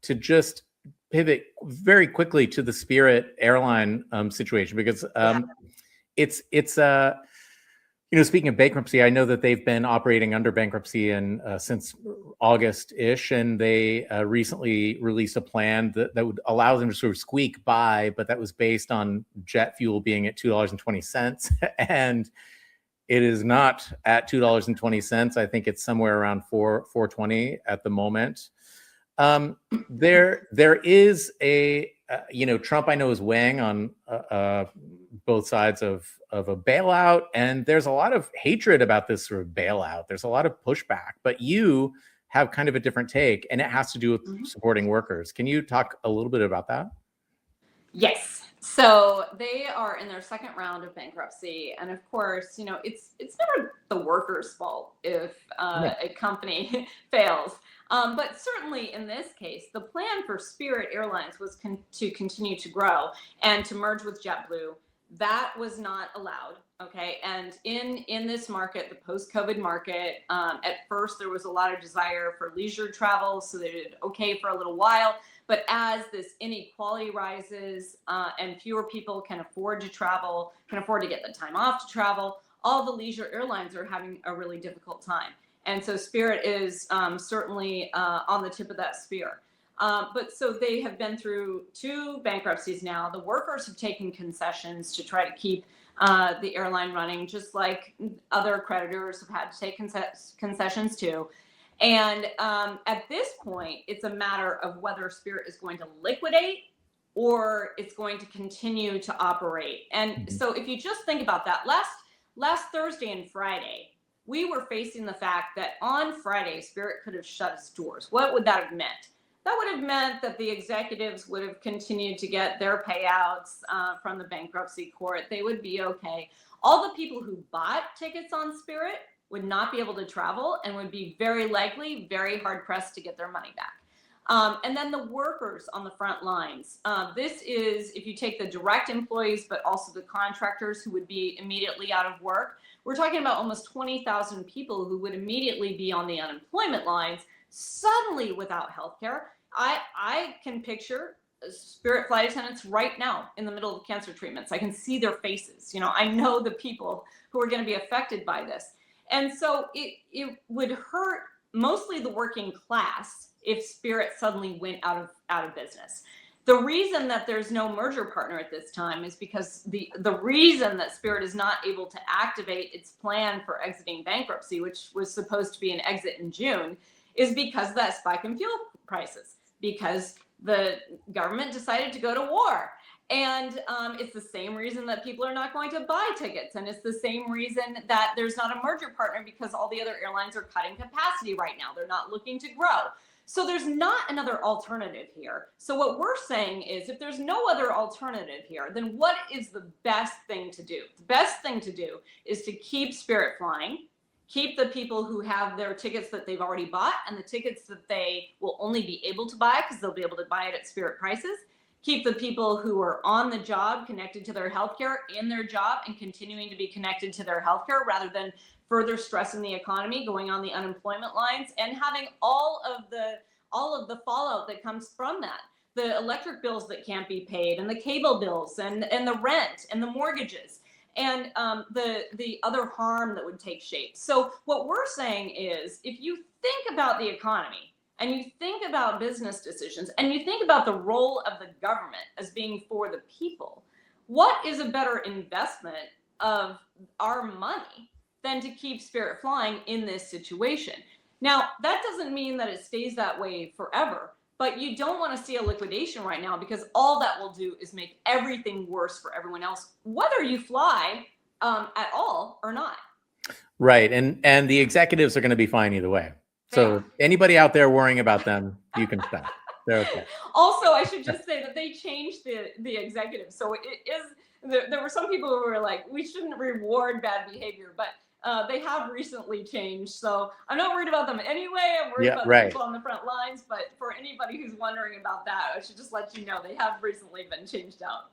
to just pivot very quickly to the Spirit airline situation, because it's speaking of bankruptcy, I know that they've been operating under bankruptcy and since August-ish, and they recently released a plan that would allow them to sort of squeak by, but that was based on jet fuel being at $2.20, and it is not at $2.20. I think it's somewhere around $4.20 at the moment. There is a Trump, I know, is weighing on both sides of a bailout, and there's a lot of hatred about this sort of bailout. There's a lot of pushback, but you have kind of a different take, and it has to do with supporting workers. Can you talk a little bit about that? Yes. So they are in their second round of bankruptcy, and of course, it's never the workers' fault if a company fails. But certainly in this case, the plan for Spirit Airlines was to continue to grow and to merge with JetBlue. That was not allowed. Okay. And in this market, the post-COVID market, at first there was a lot of desire for leisure travel, so they did okay for a little while. But as this inequality rises and fewer people can afford to travel, can afford to get the time off to travel, all the leisure airlines are having a really difficult time. And so Spirit is certainly on the tip of that spear. But so they have been through 2 bankruptcies now. The workers have taken concessions to try to keep the airline running, just like other creditors have had to take concessions too. And at this point, it's a matter of whether Spirit is going to liquidate or it's going to continue to operate. And so if you just think about that, last Thursday and Friday, we were facing the fact that on Friday, Spirit could have shut its doors. What would that have meant? That would have meant that the executives would have continued to get their payouts from the bankruptcy court. They would be okay. All the people who bought tickets on Spirit would not be able to travel and would be very likely very hard pressed to get their money back. And then the workers on the front lines. This is, if you take the direct employees, but also the contractors who would be immediately out of work, we're talking about almost 20,000 people who would immediately be on the unemployment lines, suddenly without healthcare. I can picture Spirit flight attendants right now in the middle of cancer treatments. I can see their faces. I know the people who are going to be affected by this. And so it would hurt mostly the working class if Spirit suddenly went out of business. The reason that there's no merger partner at this time is because the reason that Spirit is not able to activate its plan for exiting bankruptcy, which was supposed to be an exit in June, is because of that spike in fuel prices, because the government decided to go to war. And it's the same reason that people are not going to buy tickets. And it's the same reason that there's not a merger partner, because all the other airlines are cutting capacity right now. They're not looking to grow. So there's not another alternative here. So what we're saying is, if there's no other alternative here, then what is the best thing to do? The best thing to do is to keep Spirit flying, keep the people who have their tickets that they've already bought and the tickets that they will only be able to buy because they'll be able to buy it at Spirit prices. Keep the people who are on the job connected to their healthcare in their job and continuing to be connected to their healthcare, rather than further stressing the economy, going on the unemployment lines, and having all of the fallout that comes from that. The electric bills that can't be paid, and the cable bills, and the rent, and the mortgages, and the other harm that would take shape. So what we're saying is, if you think about the economy, and you think about business decisions, and you think about the role of the government as being for the people, what is a better investment of our money than to keep Spirit flying in this situation? Now, that doesn't mean that it stays that way forever, but you don't want to see a liquidation right now, because all that will do is make everything worse for everyone else, whether you fly at all or not. Right. And the executives are going to be fine either way. So anybody out there worrying about them, you can stop. They're okay. Also, I should just say that they changed the executives. So it is, there were some people who were like, we shouldn't reward bad behavior, but they have recently changed. So I'm not worried about them anyway. I'm worried about the people on the front lines. But for anybody who's wondering about that, I should just let you know they have recently been changed out.